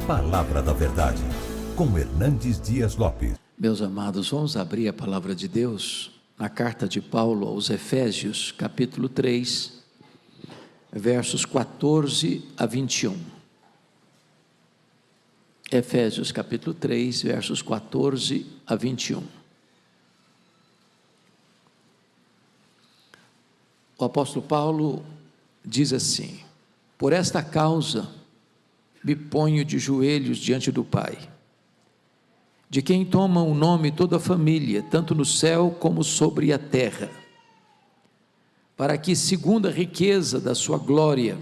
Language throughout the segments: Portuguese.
Palavra da Verdade, com Hernandes Dias Lopes. Meus amados, vamos abrir a palavra de Deus na carta de Paulo aos Efésios, capítulo 3, versos 14 a 21. Efésios, capítulo 3, versos 14 a 21. O apóstolo Paulo diz assim: por esta causa me ponho de joelhos diante do Pai, de quem toma o nome toda a família, tanto no céu como sobre a terra, para que, segundo a riqueza da sua glória,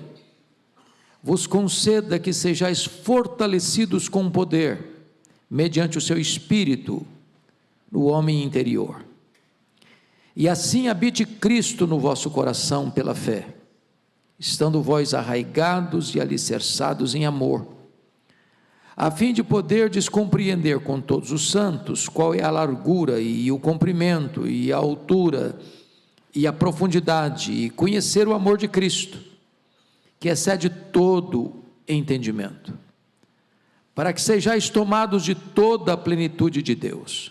vos conceda que sejais fortalecidos com poder, mediante o seu Espírito, no homem interior. E assim habite Cristo no vosso coração pela fé, estando vós arraigados e alicerçados em amor, a fim de poderdes compreender com todos os santos qual é a largura e o comprimento e a altura e a profundidade, e conhecer o amor de Cristo, que excede todo entendimento, para que sejais tomados de toda a plenitude de Deus.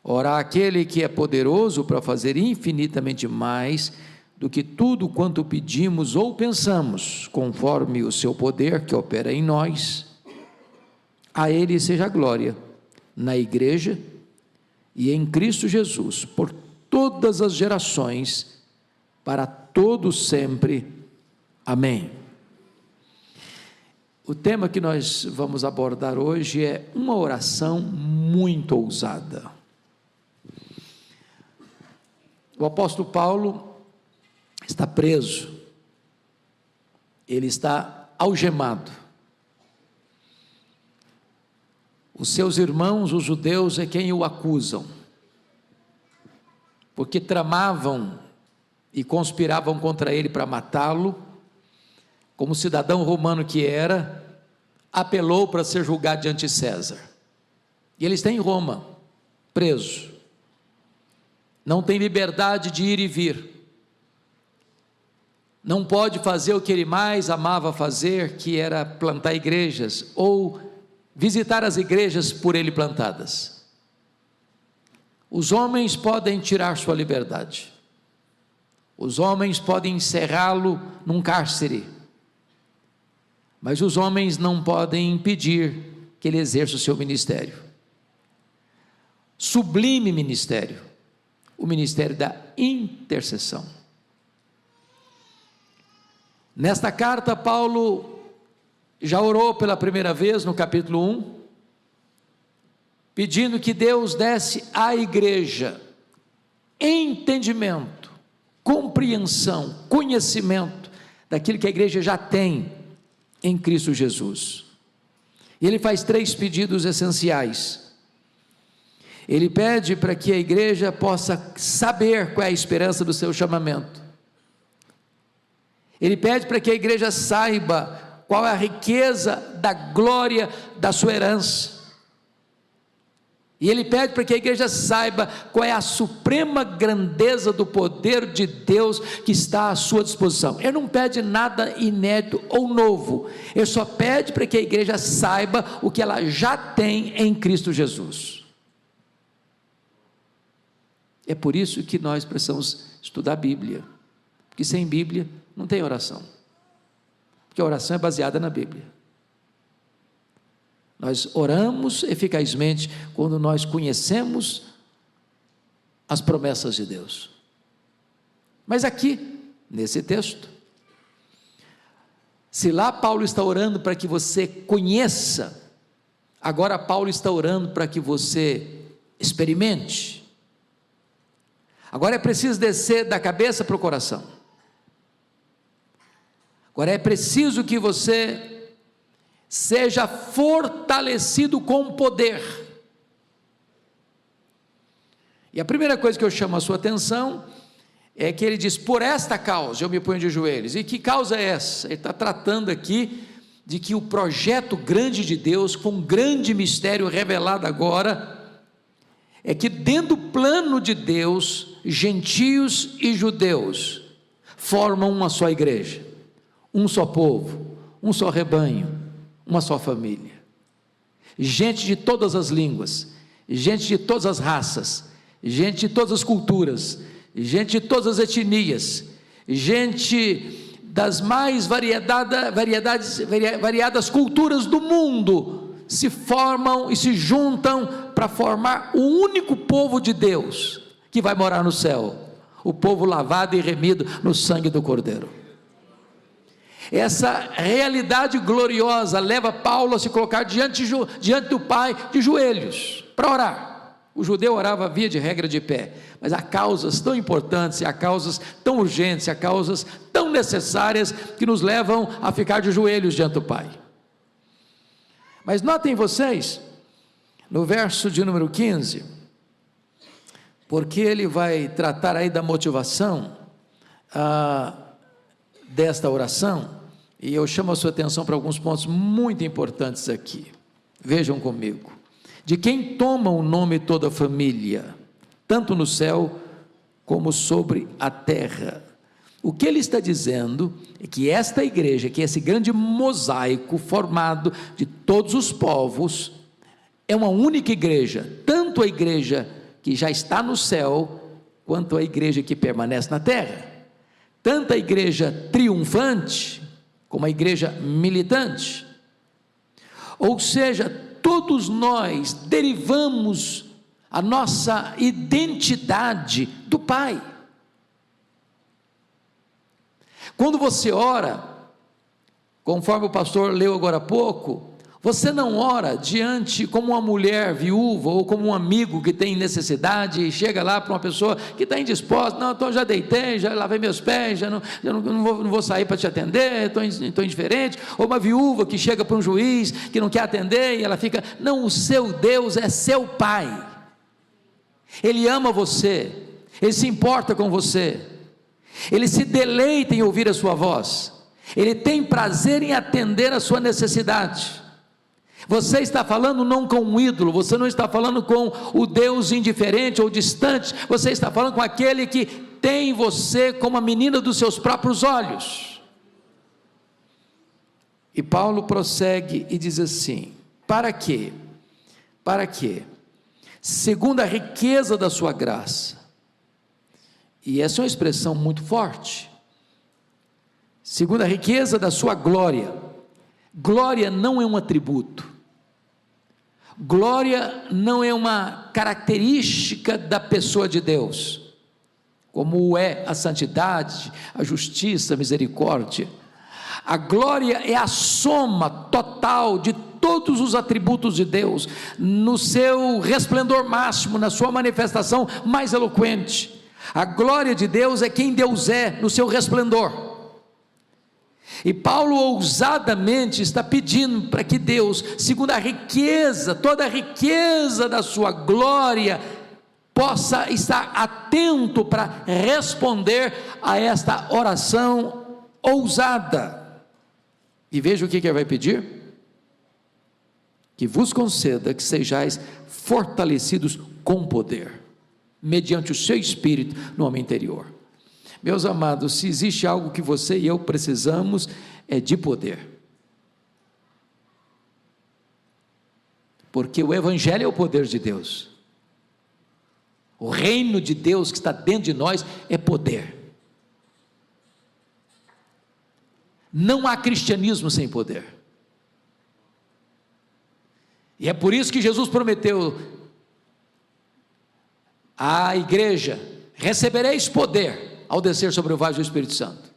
Ora, aquele que é poderoso para fazer infinitamente mais do que tudo quanto pedimos ou pensamos, conforme o seu poder que opera em nós, a ele seja a glória, na igreja e em Cristo Jesus, por todas as gerações, para todos sempre. Amém. O tema que nós vamos abordar hoje é uma oração muito ousada. O apóstolo Paulo está preso, ele está algemado. Os seus irmãos, os judeus, é quem o acusam, porque tramavam e conspiravam contra ele para matá-lo. Como cidadão romano que era, apelou para ser julgado diante de César, e ele está em Roma, preso, não tem liberdade de ir e vir, não pode fazer o que ele mais amava fazer, que era plantar igrejas, ou visitar as igrejas por ele plantadas. Os homens podem tirar sua liberdade, os homens podem encerrá-lo num cárcere, mas os homens não podem impedir que ele exerça o seu ministério, sublime ministério, o ministério da intercessão. Nesta carta, Paulo já orou pela primeira vez no capítulo 1, pedindo que Deus desse à igreja entendimento, compreensão, conhecimento daquilo que a igreja já tem em Cristo Jesus. E ele faz 3 pedidos essenciais. Ele pede para que a igreja possa saber qual é a esperança do seu chamamento. Ele pede para que a igreja saiba qual é a riqueza da glória da sua herança. E ele pede para que a igreja saiba qual é a suprema grandeza do poder de Deus que está à sua disposição. Ele não pede nada inédito ou novo, ele só pede para que a igreja saiba o que ela já tem em Cristo Jesus. É por isso que nós precisamos estudar a Bíblia, porque sem Bíblia não tem oração, porque a oração é baseada na Bíblia. Nós oramos eficazmente quando nós conhecemos as promessas de Deus. Mas aqui, nesse texto, se lá Paulo está orando para que você conheça, agora Paulo está orando para que você experimente. Agora é preciso descer da cabeça para o coração. Agora é preciso que você seja fortalecido com poder. E a primeira coisa que eu chamo a sua atenção é que ele diz: por esta causa eu me ponho de joelhos. E que causa é essa? Ele está tratando aqui de que o projeto grande de Deus, com um grande mistério revelado agora, é que dentro do plano de Deus, gentios e judeus formam uma só igreja, um só povo, um só rebanho, uma só família. gente de todas as línguas, gente de todas as raças, gente de todas as culturas, gente de todas as etnias, gente das mais variadas culturas do mundo, se formam e se juntam para formar o único povo de Deus, que vai morar no céu, o povo lavado e remido no sangue do Cordeiro. Essa realidade gloriosa leva Paulo a se colocar diante do Pai de joelhos, para orar. O judeu orava via de regra de pé, mas há causas tão importantes, há causas tão urgentes, há causas tão necessárias que nos levam a ficar de joelhos diante do Pai. Mas notem vocês, no verso de número 15, porque ele vai tratar aí da motivação desta oração, e eu chamo a sua atenção para alguns pontos muito importantes aqui. Vejam comigo: de quem toma o nome toda a família, tanto no céu como sobre a terra. O que ele está dizendo é que esta igreja, que é esse grande mosaico formado de todos os povos, é uma única igreja, tanto a igreja que já está no céu, quanto a igreja que permanece na terra, tanto a igreja triunfante, como a igreja militante. Ou seja, todos nós derivamos a nossa identidade do Pai. Quando você ora, conforme o pastor leu agora há pouco, você não ora diante como uma mulher viúva ou como um amigo que tem necessidade e chega lá para uma pessoa que está indisposta: não, então já deitei, já lavei meus pés, já não vou sair para te atender, estou indiferente. Ou uma viúva que chega para um juiz que não quer atender e ela fica: não, o seu Deus é seu Pai, Ele ama você, Ele se importa com você, Ele se deleita em ouvir a sua voz, Ele tem prazer em atender a sua necessidade. Você está falando não com um ídolo, você não está falando com o Deus indiferente ou distante, você está falando com aquele que tem você como a menina dos seus próprios olhos. E Paulo prossegue e diz assim: para quê? Para quê? Segundo a riqueza da sua graça. E essa é uma expressão muito forte. Segundo a riqueza da sua glória. Glória não é um atributo. Glória não é uma característica da pessoa de Deus, como é a santidade, a justiça, a misericórdia. A glória é a soma total de todos os atributos de Deus, no seu resplendor máximo, na sua manifestação mais eloquente. A glória de Deus é quem Deus é, no seu resplendor. E Paulo ousadamente está pedindo para que Deus, segundo a riqueza, toda a riqueza da sua glória, possa estar atento para responder a esta oração ousada. E veja o que ele vai pedir: que vos conceda que sejais fortalecidos com poder, mediante o seu Espírito no homem interior. Meus amados, se existe algo que você e eu precisamos, é de poder, porque o Evangelho é o poder de Deus, o reino de Deus que está dentro de nós é poder. Não há cristianismo sem poder, e é por isso que Jesus prometeu à igreja: recebereis poder ao descer sobre o vale do Espírito Santo.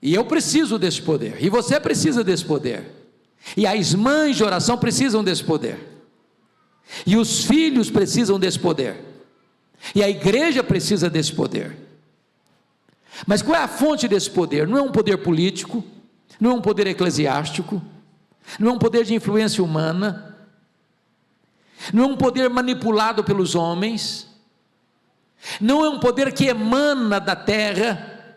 E eu preciso desse poder, e você precisa desse poder, e as mães de oração precisam desse poder, e os filhos precisam desse poder, e a igreja precisa desse poder. Mas qual é a fonte desse poder? Não é um poder político, não é um poder eclesiástico, não é um poder de influência humana, não é um poder manipulado pelos homens, não é um poder que emana da terra.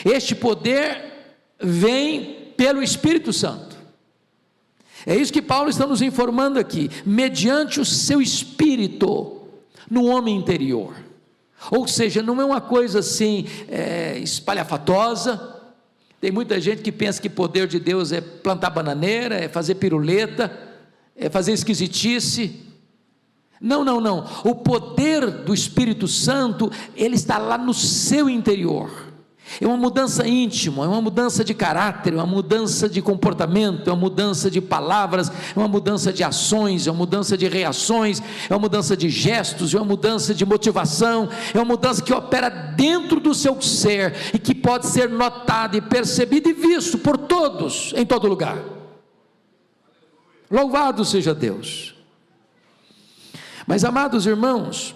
Este poder vem pelo Espírito Santo. É isso que Paulo está nos informando aqui: mediante o seu Espírito no homem interior. Ou seja, não é uma coisa assim espalhafatosa, Tem muita gente que pensa que poder de Deus é plantar bananeira, é fazer piruleta, é fazer esquisitice. Não, não, não. O poder do Espírito Santo, ele está lá no seu interior. É uma mudança íntima, é uma mudança de caráter, é uma mudança de comportamento, é uma mudança de palavras, é uma mudança de ações, é uma mudança de reações, é uma mudança de gestos, é uma mudança de motivação, é uma mudança que opera dentro do seu ser e que pode ser notada e percebida e visto por todos, em todo lugar. Louvado seja Deus. Mas, amados irmãos,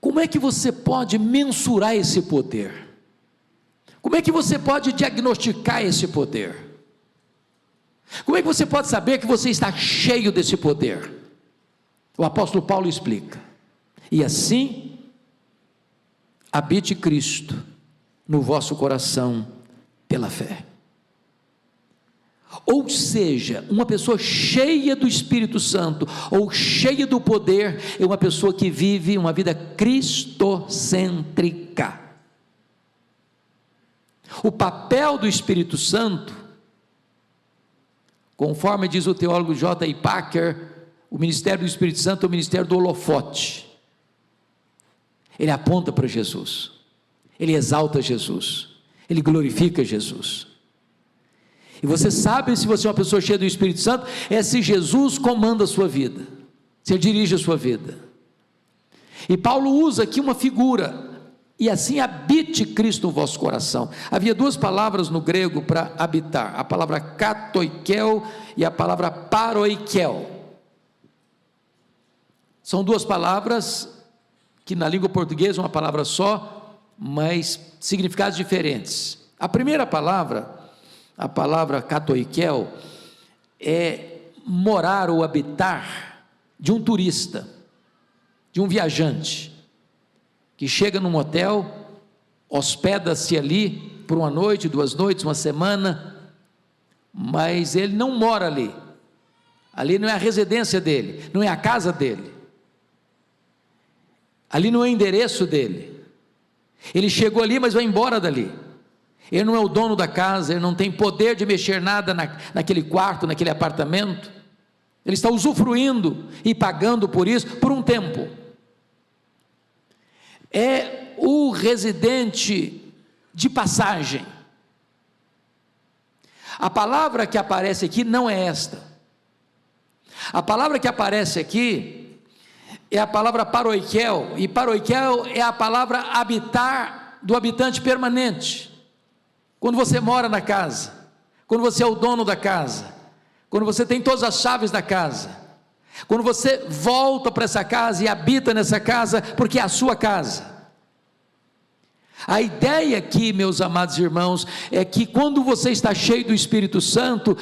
como é que você pode mensurar esse poder? Como é que você pode diagnosticar esse poder? Como é que você pode saber que você está cheio desse poder? O apóstolo Paulo explica: e assim habite Cristo no vosso coração pela fé. Ou seja, uma pessoa cheia do Espírito Santo, ou cheia do poder, é uma pessoa que vive uma vida cristocêntrica. O papel do Espírito Santo, conforme diz o teólogo J.I. Packer, o ministério do Espírito Santo é o ministério do holofote. Ele aponta para Jesus, ele exalta Jesus, ele glorifica Jesus. E você sabe se você é uma pessoa cheia do Espírito Santo, é se Jesus comanda a sua vida, se ele dirige a sua vida. E Paulo usa aqui uma figura: e assim habite Cristo no vosso coração. Havia duas palavras no grego para habitar, a palavra katoikel e a palavra paroikel. São duas palavras que na língua portuguesa é uma palavra só, mas significados diferentes. A primeira palavra, a palavra katoikel, é morar ou habitar de um turista, de um viajante, que chega num hotel, hospeda-se ali por uma noite, 2 noites, uma semana, mas ele não mora ali. Ali não é a residência dele, não é a casa dele, ali não é o endereço dele. Ele chegou ali, mas vai embora dali. Ele não é o dono da casa, ele não tem poder de mexer nada naquele quarto, naquele apartamento. Ele está usufruindo e pagando por isso por um tempo. É o residente de passagem. A palavra que aparece aqui não é esta. A palavra que aparece aqui é a palavra paroikel, e paroikel é a palavra habitar, do habitante permanente. Quando você mora na casa, quando você é o dono da casa, quando você tem todas as chaves da casa, quando você volta para essa casa e habita nessa casa, porque é a sua casa. A ideia aqui, meus amados irmãos, é que quando você está cheio do Espírito Santo,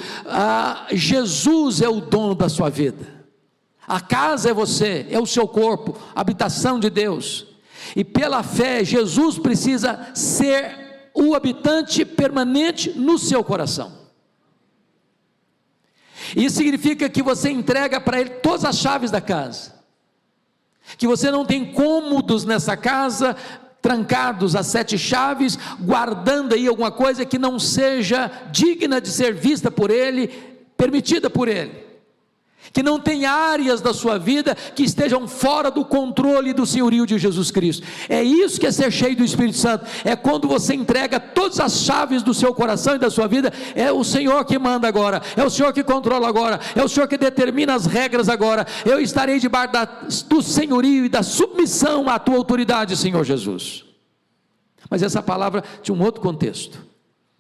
Jesus é o dono da sua vida. A casa é você, é o seu corpo, a habitação de Deus. E pela fé, Jesus precisa ser o habitante permanente no seu coração. Isso significa que você entrega para Ele todas as chaves da casa, que você não tem cômodos nessa casa, trancados a 7 chaves, guardando aí alguma coisa que não seja digna de ser vista por Ele, permitida por Ele, que não tem áreas da sua vida que estejam fora do controle do senhorio de Jesus Cristo. É isso que é ser cheio do Espírito Santo, é quando você entrega todas as chaves do seu coração e da sua vida. É o Senhor que manda agora, é o Senhor que controla agora, é o Senhor que determina as regras agora. Eu estarei debaixo do senhorio e da submissão à tua autoridade, Senhor Jesus. Mas essa palavra tinha um outro contexto.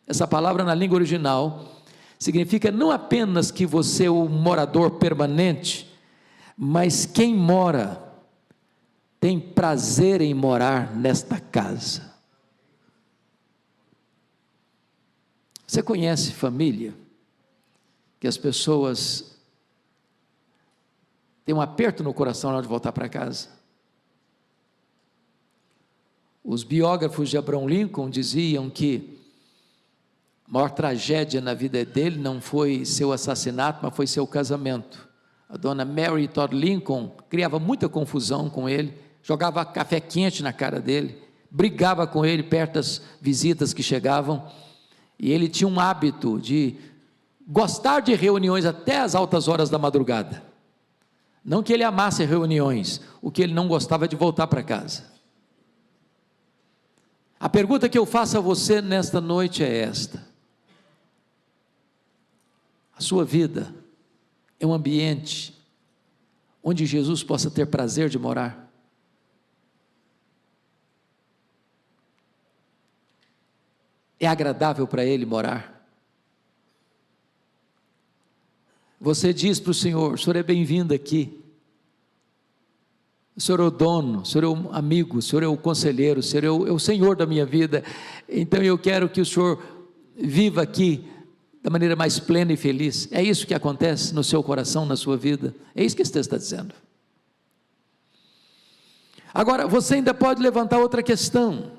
Essa palavra na língua original significa não apenas que você é o morador permanente, mas quem mora tem prazer em morar nesta casa. Você conhece família que as pessoas têm um aperto no coração na hora de voltar para casa? Os biógrafos de Abraham Lincoln diziam que a maior tragédia na vida dele não foi seu assassinato, mas foi seu casamento. A dona Mary Todd Lincoln criava muita confusão com ele, jogava café quente na cara dele, brigava com ele perto das visitas que chegavam, e ele tinha um hábito de gostar de reuniões até as altas horas da madrugada. Não que ele amasse reuniões, o que ele não gostava é de voltar para casa. A pergunta que eu faço a você nesta noite é esta: a sua vida é um ambiente onde Jesus possa ter prazer de morar? É agradável para Ele morar? Você diz para o Senhor: o Senhor é bem-vindo aqui, o Senhor é o dono, o Senhor é o amigo, o Senhor é o conselheiro, o Senhor é o Senhor da minha vida, então eu quero que o Senhor viva aqui da maneira mais plena e feliz. É isso que acontece no seu coração, na sua vida? É isso que esse texto está dizendo. Agora, você ainda pode levantar outra questão: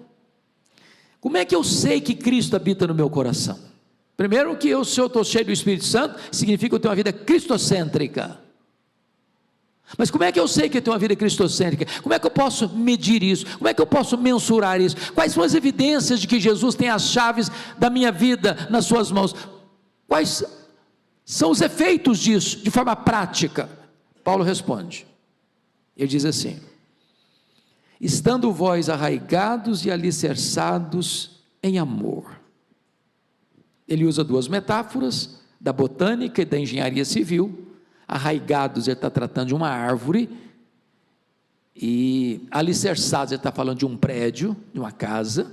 como é que eu sei que Cristo habita no meu coração? Primeiro, que se eu estou cheio do Espírito Santo, significa que eu tenho uma vida cristocêntrica. Mas como é que eu sei que eu tenho uma vida cristocêntrica? Como é que eu posso medir isso? Como é que eu posso mensurar isso? Quais são as evidências de que Jesus tem as chaves da minha vida nas suas mãos? Quais são os efeitos disso, de forma prática? Paulo responde, ele diz assim: estando vós arraigados e alicerçados em amor. Ele usa duas metáforas, da botânica e da engenharia civil. Arraigados, ele está tratando de uma árvore, e alicerçados, ele está falando de um prédio, de uma casa.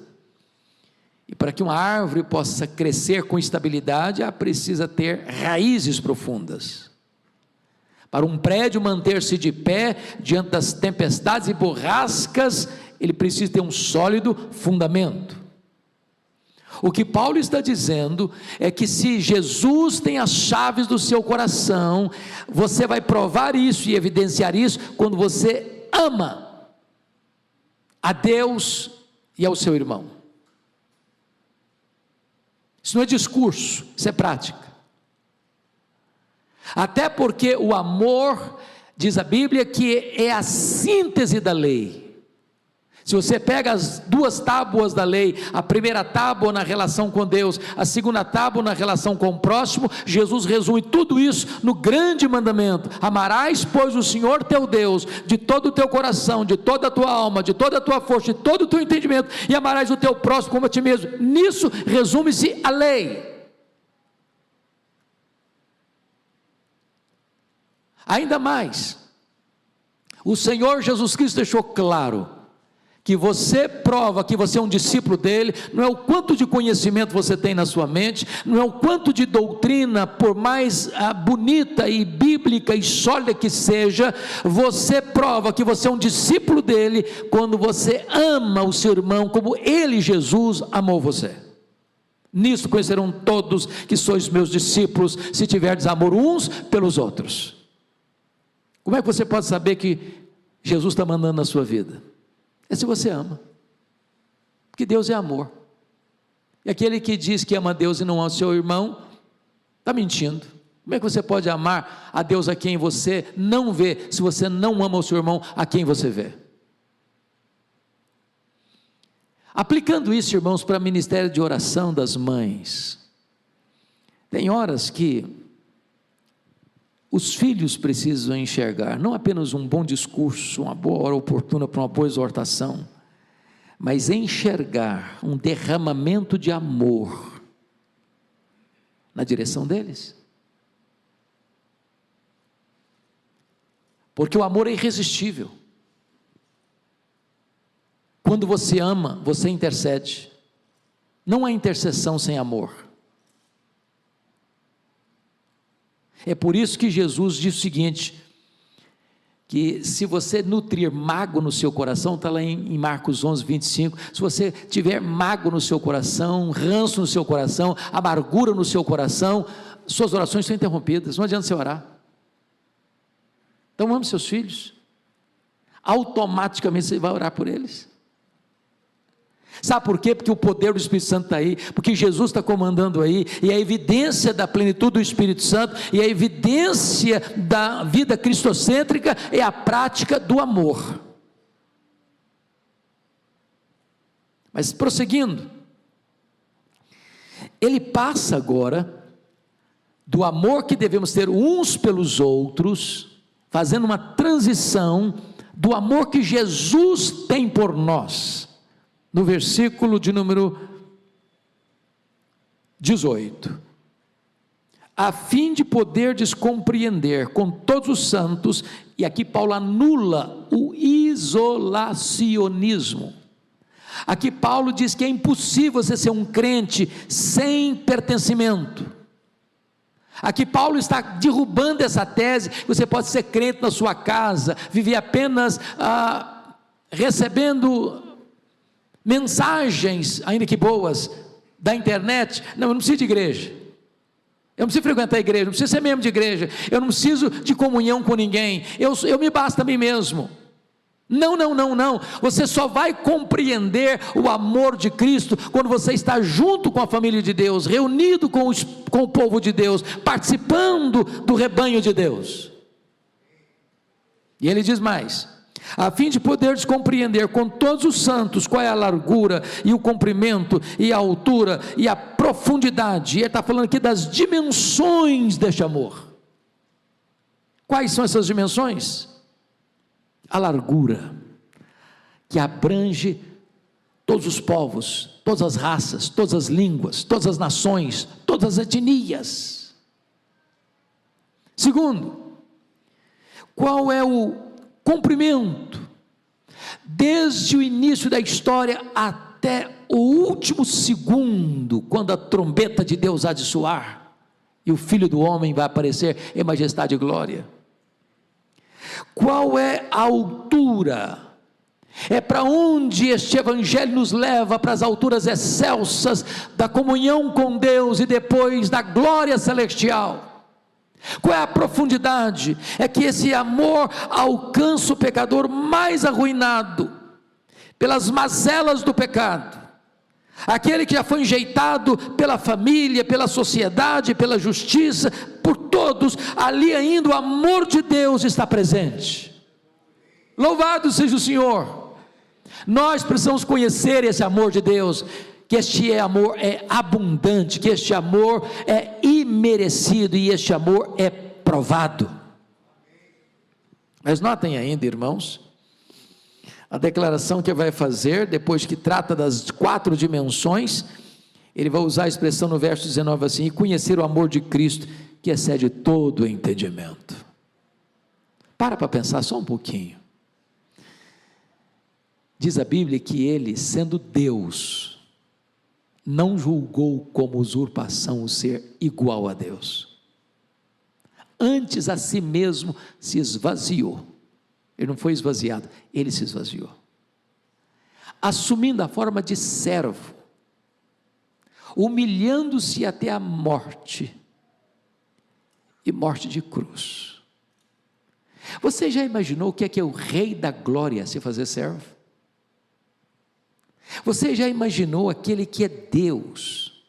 E para que uma árvore possa crescer com estabilidade, ela precisa ter raízes profundas. Para um prédio manter-se de pé diante das tempestades e borrascas, ele precisa ter um sólido fundamento. O que Paulo está dizendo é que se Jesus tem as chaves do seu coração, você vai provar isso e evidenciar isso quando você ama a Deus e ao seu irmão. Isso não é discurso, isso é prática. Até porque o amor, diz a Bíblia, que é a síntese da lei. Se você pega as duas tábuas da lei, a primeira tábua na relação com Deus, a segunda tábua na relação com o próximo, Jesus resume tudo isso no grande mandamento: amarás, pois, o Senhor teu Deus de todo o teu coração, de toda a tua alma, de toda a tua força, de todo o teu entendimento, e amarás o teu próximo como a ti mesmo. Nisso resume-se a lei. Ainda mais, o Senhor Jesus Cristo deixou claro que você prova que você é um discípulo dele, não é o quanto de conhecimento você tem na sua mente, não é o quanto de doutrina, por mais bonita e bíblica e sólida que seja, você prova que você é um discípulo dele, quando você ama o seu irmão, como ele, Jesus, amou você. Nisso conhecerão todos que sois meus discípulos, se tiverdes amor uns pelos outros. Como é que você pode saber que Jesus está mandando na sua vida? É se você ama, porque Deus é amor, e aquele que diz que ama a Deus e não ama o seu irmão, está mentindo. Como é que você pode amar a Deus a quem você não vê, se você não ama o seu irmão a quem você vê? Aplicando isso, irmãos, para o ministério de oração das mães, tem horas que os filhos precisam enxergar, não apenas um bom discurso, uma boa hora oportuna para uma boa exortação, mas enxergar um derramamento de amor na direção deles. Porque o amor é irresistível. Quando você ama, você intercede. Não há intercessão sem amor. É por isso que Jesus diz o seguinte, que se você nutrir mágoa no seu coração, está lá em Marcos 11, 25, se você tiver mágoa no seu coração, ranço no seu coração, amargura no seu coração, suas orações são interrompidas, não adianta você orar. Então ame seus filhos, automaticamente você vai orar por eles. Sabe por quê? Porque o poder do Espírito Santo está aí, porque Jesus está comandando aí, e a evidência da plenitude do Espírito Santo, e a evidência da vida cristocêntrica é a prática do amor. Mas prosseguindo, ele passa agora do amor que devemos ter uns pelos outros, fazendo uma transição do amor que Jesus tem por nós, no versículo de número 18, a fim de poderdes compreender com todos os santos, e aqui Paulo anula o isolacionismo. Aqui Paulo diz que é impossível você ser um crente sem pertencimento. Aqui Paulo está derrubando essa tese, que você pode ser crente na sua casa, viver apenas recebendo mensagens, ainda que boas, da internet. Não, eu não preciso de igreja, eu não preciso frequentar a igreja, não preciso ser membro de igreja, eu não preciso de comunhão com ninguém, eu me basto a mim mesmo. Não, você só vai compreender o amor de Cristo quando você está junto com a família de Deus, reunido com o povo de Deus, participando do rebanho de Deus. E ele diz mais: a fim de poderes compreender com todos os santos qual é a largura e o comprimento e a altura e a profundidade. E ele está falando aqui das dimensões deste amor. Quais são essas dimensões? A largura, que abrange todos os povos, todas as raças, todas as línguas, todas as nações, todas as etnias. Segundo, qual é o comprimento? Desde o início da história até o último segundo, quando a trombeta de Deus há de soar, e o Filho do Homem vai aparecer em majestade e glória. Qual é a altura? É para onde este evangelho nos leva, para as alturas excelsas da comunhão com Deus e depois da glória celestial. Qual é a profundidade? É que esse amor alcança o pecador mais arruinado pelas mazelas do pecado, aquele que já foi enjeitado pela família, pela sociedade, pela justiça, por todos. Ali ainda o amor de Deus está presente. Louvado seja o Senhor. Nós precisamos conhecer esse amor de Deus, que este amor é abundante, que este amor é imerecido e este amor é provado. Mas notem ainda, irmãos, a declaração que vai fazer, depois que trata das 4 dimensões, ele vai usar a expressão no verso 19 assim: e conhecer o amor de Cristo, que excede todo o entendimento. Para pensar só um pouquinho. Diz a Bíblia que ele, sendo Deus, não julgou como usurpação o ser igual a Deus. Antes a si mesmo se esvaziou. Ele não foi esvaziado, ele se esvaziou, assumindo a forma de servo, humilhando-se até a morte, e morte de cruz. Você já imaginou o que é o Rei da Glória se fazer servo? Você já imaginou aquele que é Deus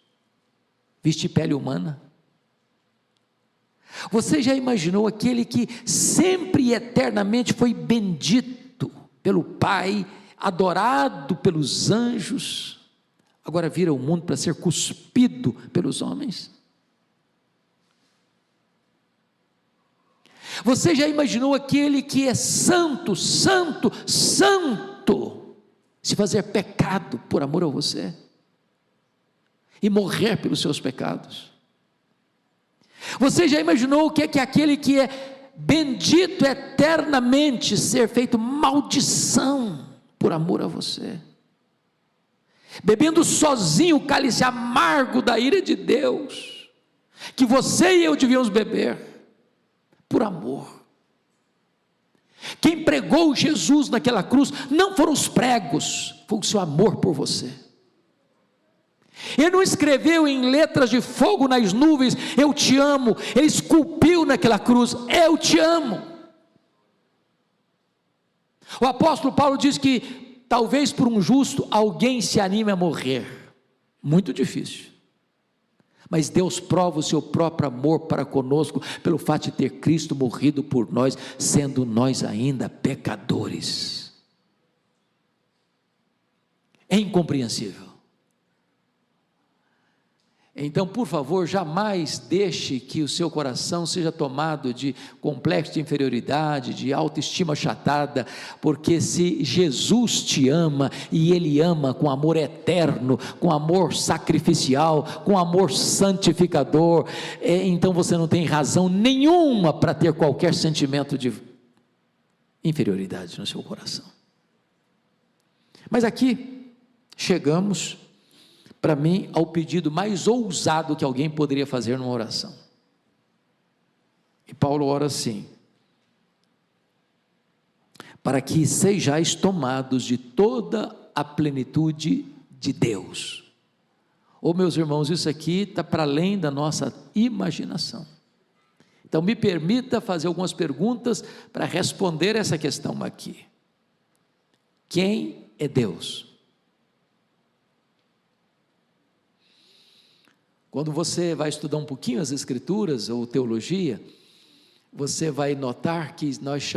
vestir pele humana? Você já imaginou aquele que sempre e eternamente foi bendito pelo Pai, adorado pelos anjos, agora vir ao mundo para ser cuspido pelos homens? Você já imaginou aquele que é santo, santo, santo, se fazer pecado por amor a você e morrer pelos seus pecados? Você já imaginou o que é aquele que é bendito eternamente ser feito maldição por amor a você, bebendo sozinho o cálice amargo da ira de Deus, que você e eu devíamos beber, por amor? Quem pregou Jesus naquela cruz não foram os pregos, foi o seu amor por você. Ele não escreveu em letras de fogo nas nuvens, eu te amo. Ele esculpiu naquela cruz, eu te amo. O apóstolo Paulo diz que talvez por um justo alguém se anime a morrer, muito difícil, mas Deus prova o seu próprio amor para conosco, pelo fato de ter Cristo morrido por nós, sendo nós ainda pecadores. é incompreensível. Então, por favor, jamais deixe que o seu coração seja tomado de complexo de inferioridade, de autoestima achatada, porque se Jesus te ama, e Ele ama com amor eterno, com amor sacrificial, com amor santificador, então você não tem razão nenhuma para ter qualquer sentimento de inferioridade no seu coração. Mas aqui chegamos, para mim, ao pedido mais ousado que alguém poderia fazer numa oração. E Paulo ora assim: para que sejais tomados de toda a plenitude de Deus. Oh, meus irmãos, isso aqui está para além da nossa imaginação. Então me permita fazer algumas perguntas para responder essa questão aqui. Quem é Deus? Quando você vai estudar um pouquinho as Escrituras ou teologia, você vai notar que nós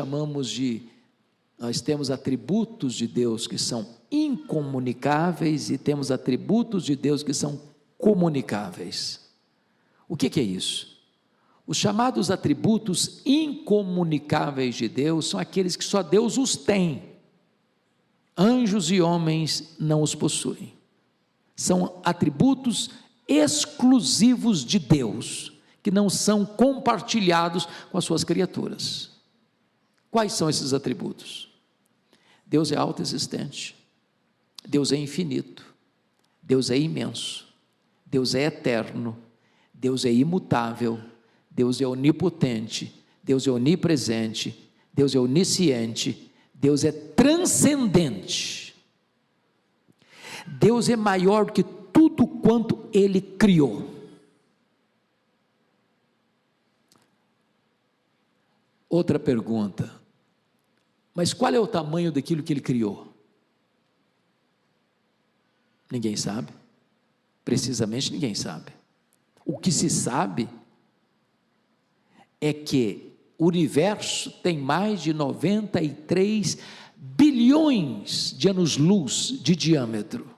temos atributos de Deus que são incomunicáveis e temos atributos de Deus que são comunicáveis. O que é isso? Os chamados atributos incomunicáveis de Deus são aqueles que só Deus os tem. Anjos e homens não os possuem. São atributos exclusivos de Deus, que não são compartilhados com as suas criaturas. Quais são esses atributos? Deus é autoexistente, Deus é infinito, Deus é imenso, Deus é eterno, Deus é imutável, Deus é onipotente, Deus é onipresente, Deus é onisciente, Deus é transcendente. Deus é maior do que tudo quanto Ele criou. Outra pergunta: mas qual é o tamanho daquilo que Ele criou? Ninguém sabe, precisamente ninguém sabe. O que se sabe é que o universo tem mais de 93 bilhões de anos-luz de diâmetro.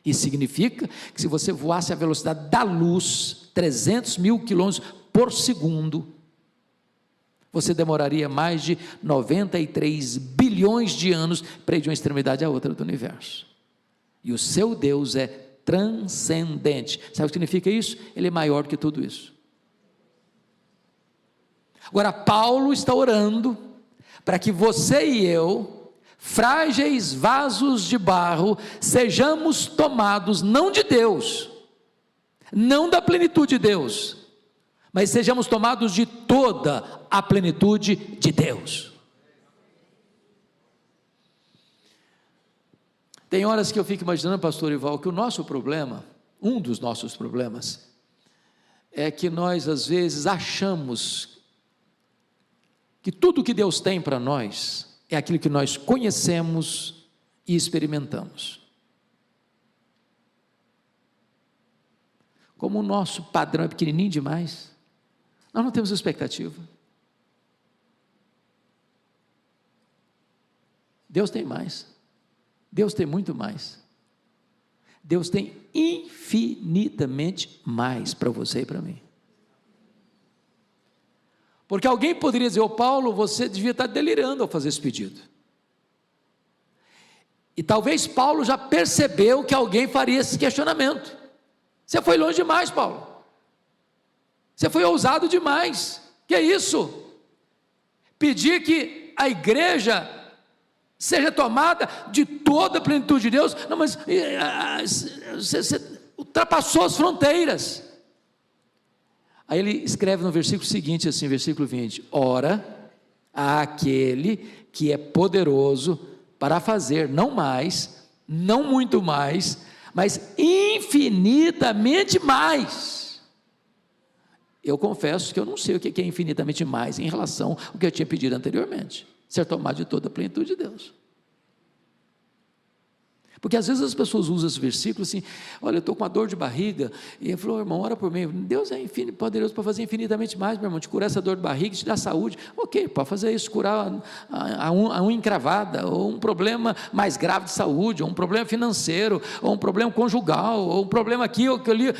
Isso significa que se você voasse a velocidade da luz, 300 mil quilômetros por segundo, você demoraria mais de 93 bilhões de anos para ir de uma extremidade à outra do universo. E o seu Deus é transcendente. Sabe o que significa isso? Ele é maior que tudo isso. Agora, Paulo está orando para que você e eu, frágeis vasos de barro, sejamos tomados não de Deus, não da plenitude de Deus, mas sejamos tomados de toda a plenitude de Deus. Tem horas que eu fico imaginando, pastor Ival, que o nosso problema, um dos nossos problemas, é que nós às vezes achamos que tudo que Deus tem para nós é aquilo que nós conhecemos e experimentamos. Como o nosso padrão é pequenininho demais, nós não temos expectativa. Deus tem mais. Deus tem muito mais. Deus tem infinitamente mais para você e para mim. Porque alguém poderia dizer: ô Paulo, você devia estar delirando ao fazer esse pedido. E talvez Paulo já percebeu que alguém faria esse questionamento. Você foi longe demais, Paulo. Você foi ousado demais. Que é isso? Pedir que a igreja seja tomada de toda a plenitude de Deus? Não, mas você ultrapassou as fronteiras. Aí ele escreve no versículo seguinte, assim, versículo 20: ora, àquele que é poderoso para fazer, não mais, não muito mais, mas infinitamente mais. Eu confesso que eu não sei o que é infinitamente mais em relação ao que eu tinha pedido anteriormente, ser tomado de toda a plenitude de Deus. Porque às vezes as pessoas usam esse versículo assim: olha, eu estou com uma dor de barriga, e ele falou: irmão, ora por mim. Deus é poderoso para fazer infinitamente mais, meu irmão, te curar essa dor de barriga, te dar saúde. Ok, para fazer isso, curar a unha encravada, ou um problema mais grave de saúde, ou um problema financeiro, ou um problema conjugal, ou um problema aqui ou ali.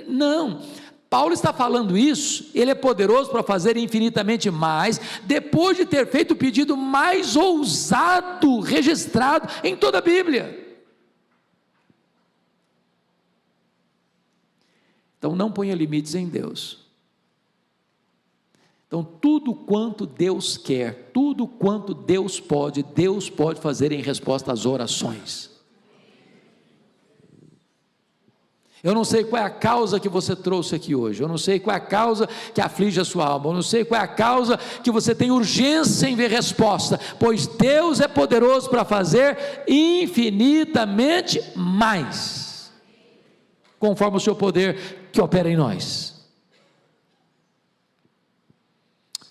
Não, Paulo está falando isso, ele é poderoso para fazer infinitamente mais, depois de ter feito o pedido mais ousado, registrado em toda a Bíblia. Então não ponha limites em Deus. Então tudo quanto Deus quer, tudo quanto Deus pode fazer em resposta às orações. Eu não sei qual é a causa que você trouxe aqui hoje, eu não sei qual é a causa que aflige a sua alma, eu não sei qual é a causa que você tem urgência em ver resposta, pois Deus é poderoso para fazer infinitamente mais, conforme o seu poder que opera em nós.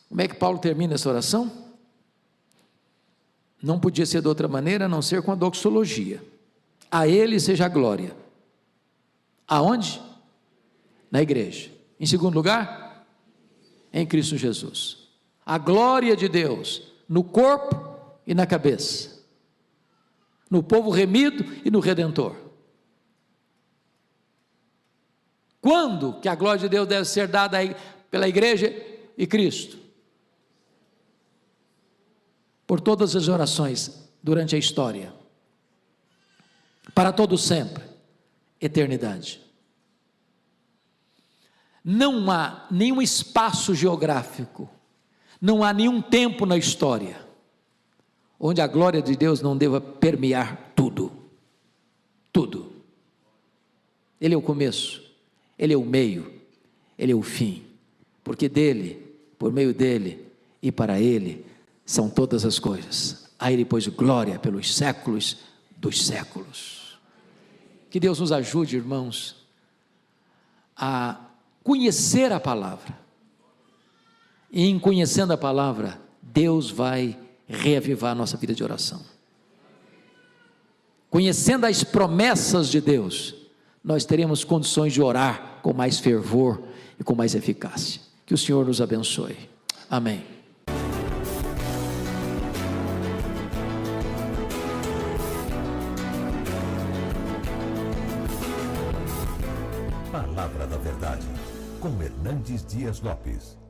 Como é que Paulo termina essa oração? Não podia ser de outra maneira a não ser com a doxologia. A Ele seja a glória. Aonde? Na igreja. Em segundo lugar, em Cristo Jesus. A glória de Deus no corpo e na cabeça, no povo remido e no Redentor. Quando que a glória de Deus deve ser dada pela igreja e Cristo? Por todas as orações durante a história, para todo sempre, eternidade. Não há nenhum espaço geográfico, não há nenhum tempo na história onde a glória de Deus não deva permear tudo. Tudo. Ele é o começo, Ele é o meio, Ele é o fim, porque dele, por meio dele e para ele são todas as coisas. A Ele pois glória pelos séculos dos séculos. Que Deus nos ajude, irmãos, a conhecer a palavra, e em conhecendo a palavra, Deus vai reavivar a nossa vida de oração. Conhecendo as promessas de Deus, nós teremos condições de orar com mais fervor e com mais eficácia. Que o Senhor nos abençoe. Amém. Palavra da Verdade, com Hernandes Dias Lopes.